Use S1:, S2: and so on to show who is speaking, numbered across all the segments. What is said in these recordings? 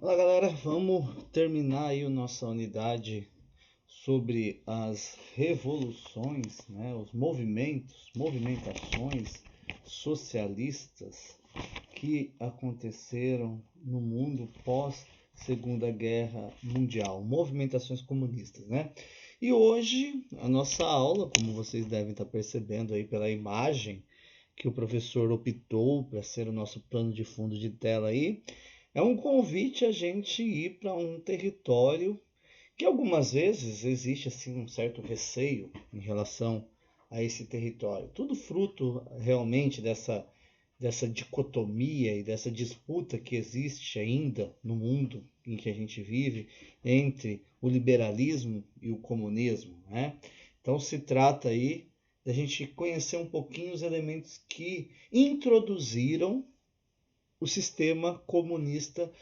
S1: Olá, galera, vamos terminar aí a nossa unidade sobre as revoluções, né, os movimentações socialistas que aconteceram no mundo pós Segunda Guerra Mundial, movimentações comunistas, né? E hoje a nossa aula, como vocês devem estar percebendo aí pela imagem que o professor optou para ser o nosso plano de fundo de tela aí, é um convite a gente ir para um território que algumas vezes existe assim um certo receio em relação a esse território. Tudo fruto realmente dessa dicotomia e dessa disputa que existe ainda no mundo em que a gente vive entre o liberalismo e o comunismo, né? Então se trata aí da gente conhecer um pouquinho os elementos que introduziram o sistema comunista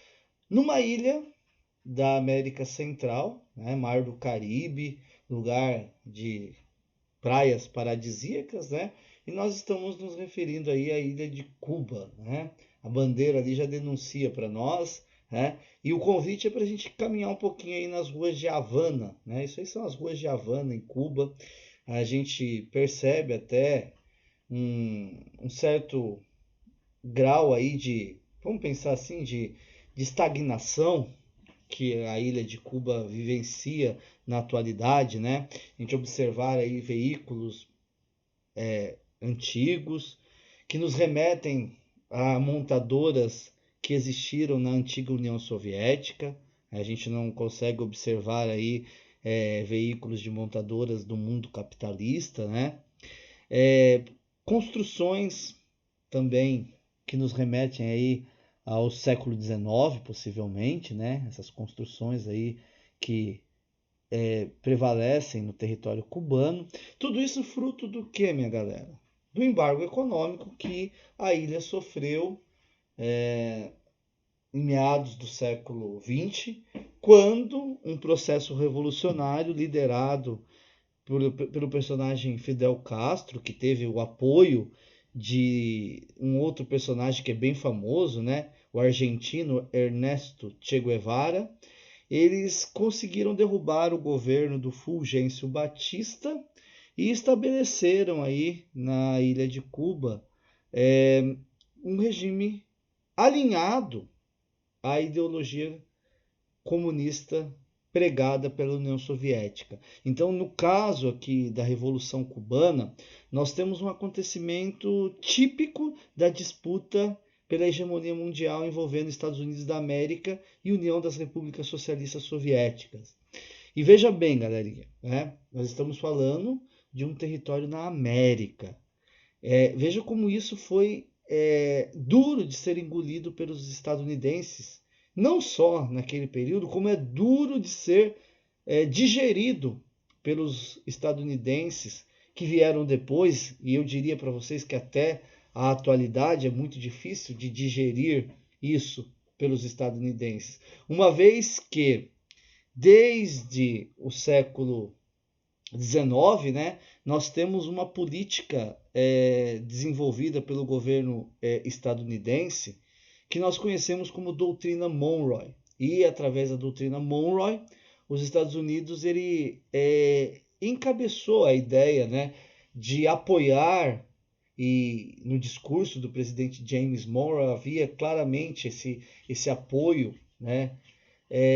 S1: numa ilha da América Central, né, Mar do Caribe, lugar de praias paradisíacas, né? E nós estamos nos referindo aí à ilha de Cuba, né? A bandeira ali já denuncia para nós, né? E o convite é para a gente caminhar um pouquinho aí nas ruas de Havana, né? Isso aí são as ruas de Havana em Cuba. A gente percebe até um certo grau aí de, vamos pensar assim, de estagnação que a ilha de Cuba vivencia na atualidade, né? A gente observar aí veículos antigos que nos remetem a montadoras que existiram na antiga União Soviética. A gente não consegue observar aí veículos de montadoras do mundo capitalista, né? É, construções também que nos remetem aí ao século XIX, possivelmente, né? Essas construções aí que prevalecem no território cubano. Tudo isso fruto do que, minha galera? Do embargo econômico que a ilha sofreu em meados do século XX, quando um processo revolucionário liderado pelo personagem Fidel Castro, que teve o apoio de um outro personagem que é bem famoso, né? O argentino Ernesto Che Guevara. Eles conseguiram derrubar o governo do Fulgêncio Batista e estabeleceram aí na ilha de Cuba um regime alinhado à ideologia comunista pregada pela União Soviética. Então, no caso aqui da Revolução Cubana, nós temos um acontecimento típico da disputa pela hegemonia mundial envolvendo Estados Unidos da América e União das Repúblicas Socialistas Soviéticas. E veja bem, galerinha, né? Nós estamos falando de um território na América. Veja como isso foi duro de ser engolido pelos estadunidenses, não só naquele período, como é duro de ser digerido pelos estadunidenses que vieram depois, e eu diria para vocês que até a atualidade é muito difícil de digerir isso pelos estadunidenses, uma vez que desde o século XIX, né, nós temos uma política desenvolvida pelo governo estadunidense que nós conhecemos como doutrina Monroe. E através da doutrina Monroe, os Estados Unidos ele encabeçou a ideia, né, de apoiar, e no discurso do presidente James Monroe havia claramente esse apoio, né,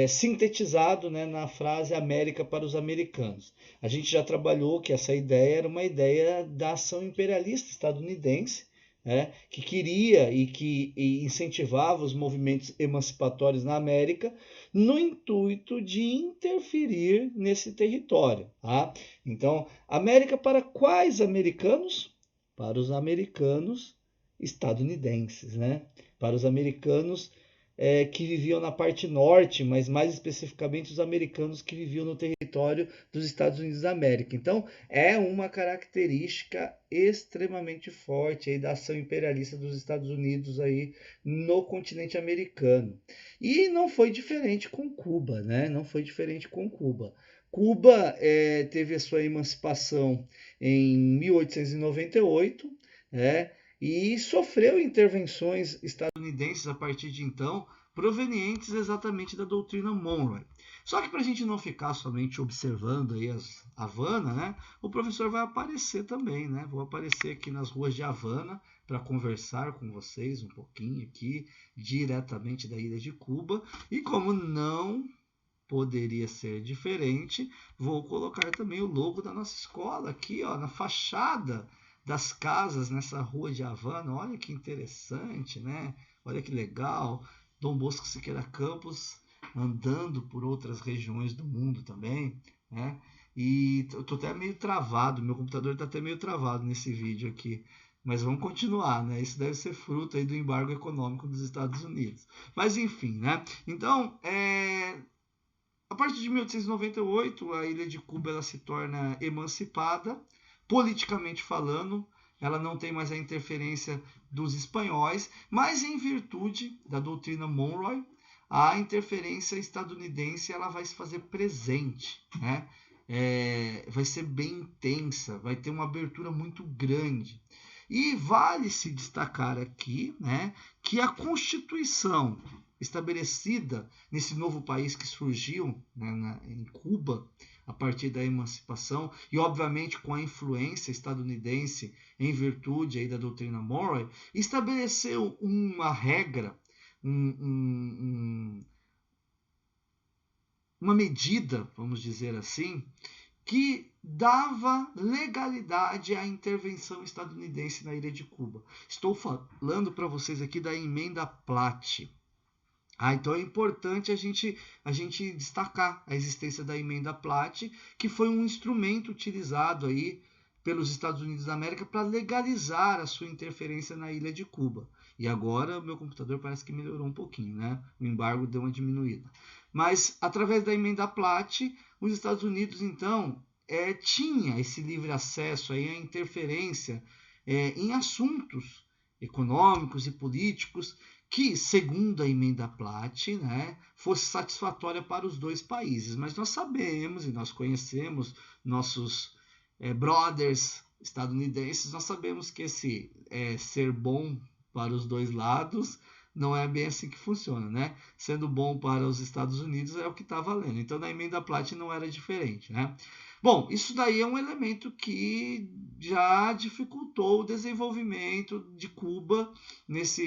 S1: sintetizado, né, na frase América para os americanos. A gente já trabalhou que essa ideia era uma ideia da ação imperialista estadunidense, né, que queria e incentivava os movimentos emancipatórios na América no intuito de interferir nesse território. Tá? Então, América para quais americanos? Para os americanos estadunidenses, né? Para os americanos que viviam na parte norte, mas mais especificamente os americanos que viviam no território dos Estados Unidos da América. Então, é uma característica extremamente forte aí da ação imperialista dos Estados Unidos aí no continente americano. E não foi diferente com Cuba, né? Não foi diferente com Cuba. Cuba teve a sua emancipação em 1898, né? E sofreu intervenções estadunidenses a partir de então, provenientes exatamente da doutrina Monroe. Só que para a gente não ficar somente observando aí as Havana, né, o professor vai aparecer também, né? Vou aparecer aqui nas ruas de Havana para conversar com vocês um pouquinho aqui, diretamente da ilha de Cuba. E como não poderia ser diferente, vou colocar também o logo da nossa escola aqui, ó, na fachada das casas nessa rua de Havana. Olha que interessante, né? Olha que legal. Dom Bosco Siqueira Campos andando por outras regiões do mundo também, né? E eu tô até meio travado, meu computador está até meio travado nesse vídeo aqui. Mas vamos continuar, né? Isso deve ser fruto aí do embargo econômico dos Estados Unidos. Mas enfim, né? Então, a partir de 1898, a ilha de Cuba ela se torna emancipada, politicamente falando. Ela não tem mais a interferência dos espanhóis, mas em virtude da doutrina Monroe, a interferência estadunidense ela vai se fazer presente, né? Vai ser bem intensa, vai ter uma abertura muito grande. E vale se destacar aqui, né, que a Constituição estabelecida nesse novo país que surgiu, né, em Cuba, a partir da emancipação, e obviamente com a influência estadunidense em virtude aí da doutrina Monroe, estabeleceu uma regra, uma medida, vamos dizer assim, que dava legalidade à intervenção estadunidense na ilha de Cuba. Estou falando para vocês aqui da emenda Platt. Então é importante a gente destacar a existência da emenda Platt, que foi um instrumento utilizado aí pelos Estados Unidos da América para legalizar a sua interferência na ilha de Cuba. E agora meu computador parece que melhorou um pouquinho, né? O embargo deu uma diminuída. Mas através da emenda Platt, os Estados Unidos então tinha esse livre acesso aí à interferência em assuntos econômicos e políticos que, segundo a emenda Platt, né, fosse satisfatória para os dois países. Mas nós sabemos e nós conhecemos nossos brothers estadunidenses, nós sabemos que esse ser bom para os dois lados não é bem assim que funciona, né? Sendo bom para os Estados Unidos é o que está valendo. Então, na emenda Platt não era diferente, né? Bom, isso daí é um elemento que já dificultou o desenvolvimento de Cuba nessa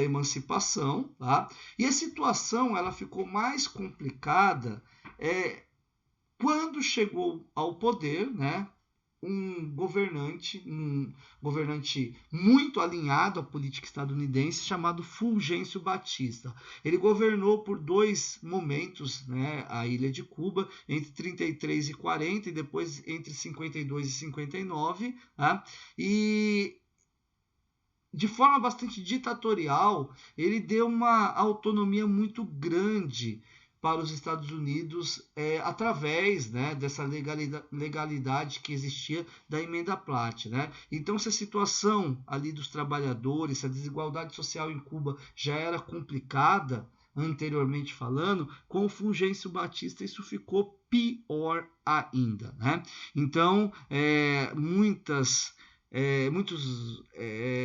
S1: emancipação, tá? E a situação ela ficou mais complicada quando chegou ao poder, né, um governante muito alinhado à política estadunidense chamado Fulgêncio Batista. Ele governou por 2 momentos, né, a ilha de Cuba, entre 33 e 40 e depois entre 52 e 59, tá? E de forma bastante ditatorial, ele deu uma autonomia muito grande para os Estados Unidos através, né, dessa legalidade que existia da emenda Platt, né? Então, se a situação ali dos trabalhadores, se a desigualdade social em Cuba já era complicada, anteriormente falando, com o Fulgêncio Batista isso ficou pior ainda, né? Então, muitos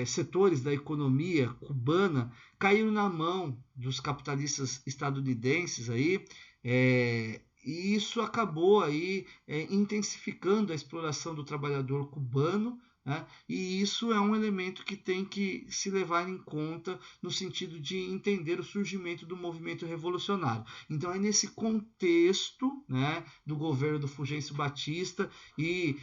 S1: setores da economia cubana caíram na mão dos capitalistas estadunidenses aí, e isso acabou aí intensificando a exploração do trabalhador cubano, né? E isso é um elemento que tem que se levar em conta no sentido de entender o surgimento do movimento revolucionário. Então é nesse contexto, né, do governo do Fulgêncio Batista e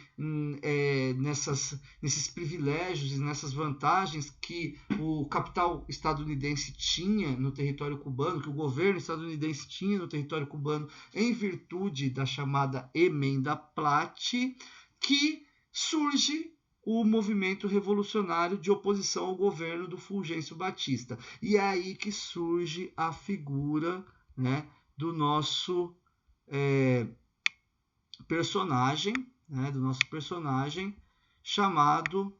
S1: nesses privilégios e nessas vantagens que o capital estadunidense tinha no território cubano, que o governo estadunidense tinha no território cubano, em virtude da chamada emenda Platt, que surge o movimento revolucionário de oposição ao governo do Fulgêncio Batista. E é aí que surge a figura, né, do nosso personagem, né, chamado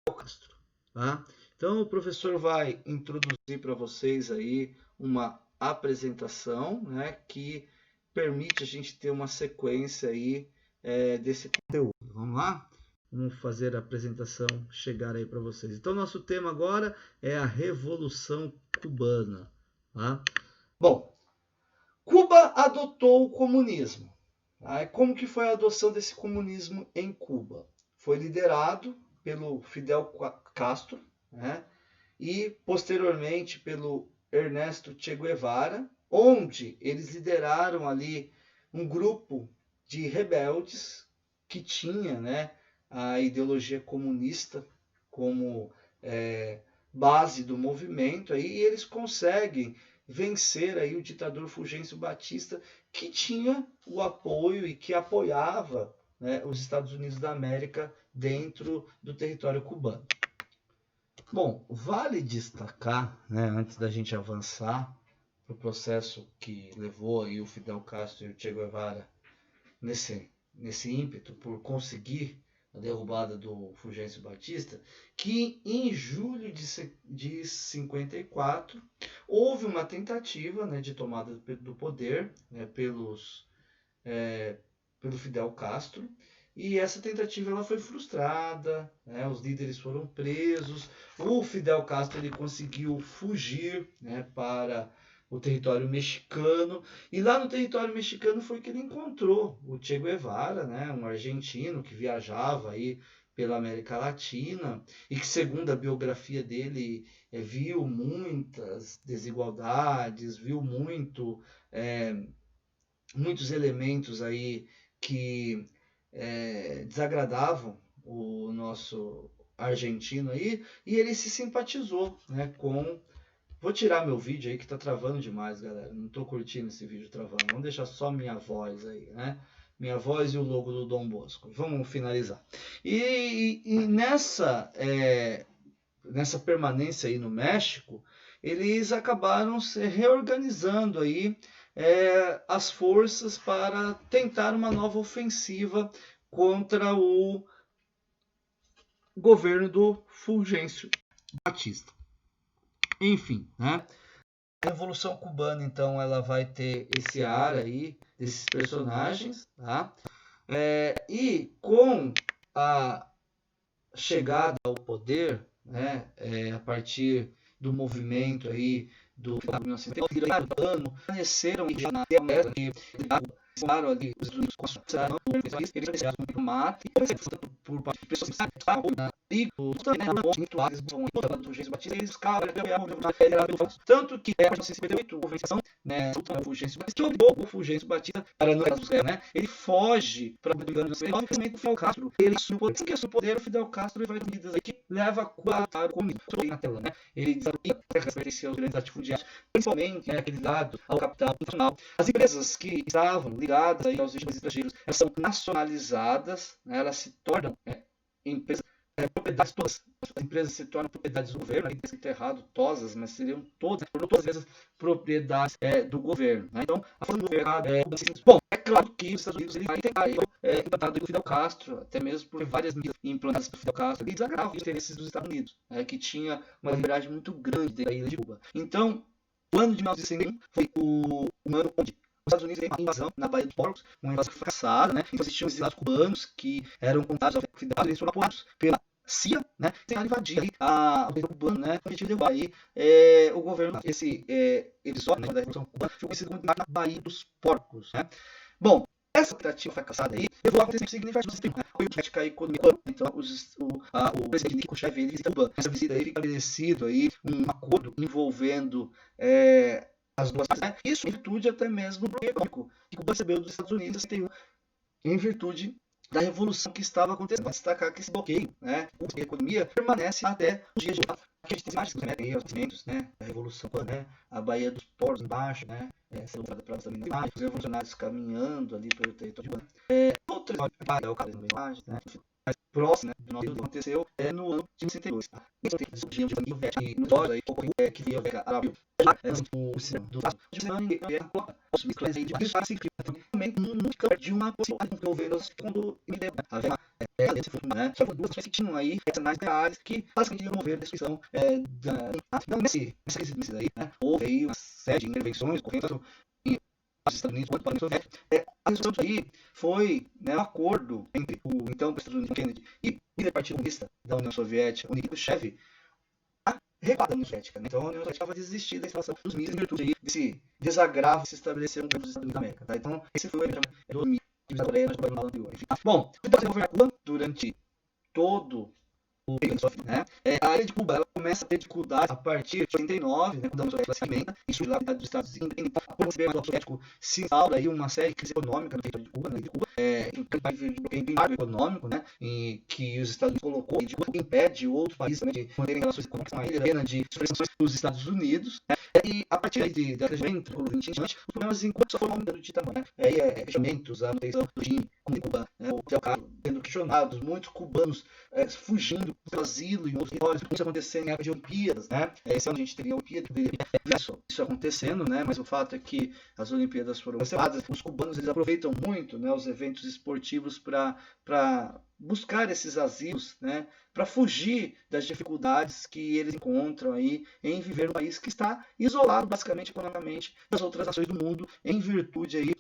S1: Castro. Tá? Então o professor vai introduzir para vocês aí uma apresentação, né, que permite a gente ter uma sequência aí desse conteúdo. Vamos lá? Vamos fazer a apresentação chegar aí para vocês. Então, nosso tema agora é a Revolução Cubana. Tá? Bom, Cuba adotou o comunismo. Tá? Como que foi a adoção desse comunismo em Cuba? Foi liderado pelo Fidel Castro, né? E posteriormente pelo Ernesto Che Guevara, onde eles lideraram ali um grupo de rebeldes que tinha, né, a ideologia comunista como base do movimento, aí, e eles conseguem vencer aí o ditador Fulgêncio Batista, que tinha o apoio e que apoiava, né, os Estados Unidos da América dentro do território cubano. Bom, vale destacar, né, antes da gente avançar para o processo que levou aí o Fidel Castro e o Che Guevara nesse ímpeto por conseguir a derrubada do Fulgêncio Batista, que em julho de 54 houve uma tentativa, né, de tomada do poder, né, pelo Fidel Castro, e essa tentativa ela foi frustrada, né, os líderes foram presos, o Fidel Castro ele conseguiu fugir, né, para o território mexicano, e lá no território mexicano foi que ele encontrou o Che Guevara, né, um argentino que viajava aí pela América Latina e que, segundo a biografia dele, viu muitas desigualdades, viu muitos elementos aí que desagradavam o nosso argentino aí, e ele se simpatizou, né, com... Vou tirar meu vídeo aí que tá travando demais, galera. Não tô curtindo esse vídeo travando. Vamos deixar só minha voz aí, né? Minha voz e o logo do Dom Bosco. Vamos finalizar. E nessa permanência aí no México, eles acabaram se reorganizando aí as forças para tentar uma nova ofensiva contra o governo do Fulgêncio Batista. Enfim, né? A Revolução Cubana, então, ela vai ter esse ar aí, desses personagens, tá? E com a chegada ao poder, né, a partir do movimento aí do 1970, ano, permaneceram já na América, ali os Estados Unidos com a eles iniciaram no mar e por parte de pessoas que estavam eles tanto que a partir de 1958 houve o Fulgêncio Batista que obrigou o Fulgêncio Batista para no caso, né, ele foge para o Fidel Castro, ele assume o poder, o Fidel Castro vai ter medidas que leva a Cuba para o comunismo na tela, né? Ele desafia pertencer aos grandes latifundiários, principalmente aquele lado ao capital internacional. As empresas que estavam ligadas aí aos estrangeiros, elas são nacionalizadas, né? Elas se tornam empresas, propriedades todas. As empresas se tornam propriedades do governo, aí está errado, tosas, mas seriam todas as vezes propriedades do governo. Né? Então, a forma do governo bom, é claro que os Estados Unidos ele vai tentar implantado do Fidel Castro, até mesmo por várias medidas implantadas pelo Fidel Castro, e desagravam os interesses dos Estados Unidos, que tinha uma liberdade muito grande da ilha de Cuba. Então, o ano de 1961 foi o ano onde os Estados Unidos têm uma invasão na Baía dos Porcos, uma invasão fracassada, né? Então existiam exilados cubanos que eram contados ao Fidel Castro, eles foram apoiados pela CIA, né? Tentaram invadir aí o território cubano, né? Com o objetivo de derrubar aí o governo. Esse episódio, né, da Revolução Cubana foi conhecido como na Baía dos Porcos, né? Bom, essa tentativa fracassada aí levou a acontecimentos significativos. Foi o que vai a economia cubana. Então, o presidente Khrushchev ele visita Cuba. Essa visita aí fica estabelecido aí um acordo envolvendo as duas partes, né? Isso em virtude até mesmo do bloqueio econômico que Cuba recebeu dos Estados Unidos em virtude da revolução que estava acontecendo. Vale destacar que esse bloqueio, né, a economia permanece até os dias de hoje. Aqui a gente tem imagens, né, tem os movimentos, né, da revolução, né, a Baía dos Portos embaixo, né, sendo usada para também imagens, os revolucionários caminhando ali pelo território de Cuba. Outras imagens, né, mais próximo, né, do nosso que aconteceu no ano de 62. Tá? E no episódio aí, que veio a Arábia, o cinema do também no campo de uma possibilidade de governo quando só duas pessoas que tinham aí cenários reais que basicamente iam mover a destruição nessa crise daí, né? Houve aí uma série de intervenções ocorrendo
S2: os Estados Unidos quanto para a União Soviética. A resolução disso aí foi, né, um acordo entre o então presidente Kennedy e o líder partido comunista da União Soviética, o Nikita Khrushchev, a recuar da União Soviética. Né? Então a União Soviética vai desistir da instalação dos mísseis em virtude aí desse desagravo que se estabeleceu no governo dos Estados Unidos da América. Tá? Então esse foi o limite da Coreia no governo anterior. Bom, o Fidel governa Cuba durante todo o período, né? A ilha de Cuba ela começa a ter dificuldades a partir de 89, né, quando a União Soviética se alimenta e surge lá dos Estados Independentes. Por receber mais o soviético, se instaura aí uma série de crise econômica no território de Cuba, né, de embargo econômico, né, em que os Estados Unidos colocou, de Cuba impede outros países também de manterem relações econômicas com a ilha, pena de sofrer sanções dos Estados Unidos, né, e a partir aí da região entre o 20 em diante, os problemas em Cuba só foram aumentando de tamanho, né, fechamentos, a manutenção do regime de Cuba, né, o Fidel Castro sendo questionados, muitos cubanos fugindo pelo asilo e outros territórios, isso acontecendo em época de Olimpíadas, né? Esse ano a gente teria a Olimpíada, isso acontecendo, né? Mas o fato é que as Olimpíadas foram canceladas, os cubanos eles aproveitam muito, né, os eventos esportivos para buscar esses asilos, né, para fugir das dificuldades que eles encontram aí em viver num país que está isolado basicamente economicamente das outras nações do mundo em virtude aí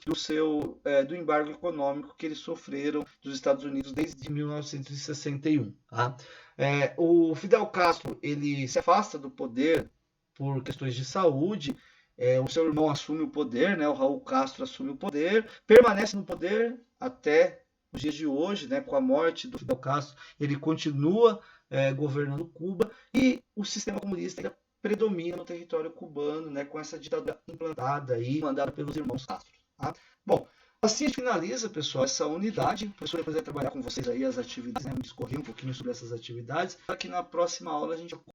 S2: do embargo econômico que eles sofreram dos Estados Unidos desde 1961. Tá? O Fidel Castro ele se afasta do poder por questões de saúde. O seu irmão assume o poder, né, o Raul Castro assume o poder, permanece no poder até os dias de hoje, né, com a morte do Fidel Castro, ele continua governando Cuba e o sistema comunista predomina no território cubano, né, com essa ditadura implantada e mandada pelos irmãos Castro. Tá? Bom, assim a gente finaliza, pessoal, essa unidade. O professor vai poder trabalhar com vocês aí as atividades, né, discorrer um pouquinho sobre essas atividades, para que na próxima aula a gente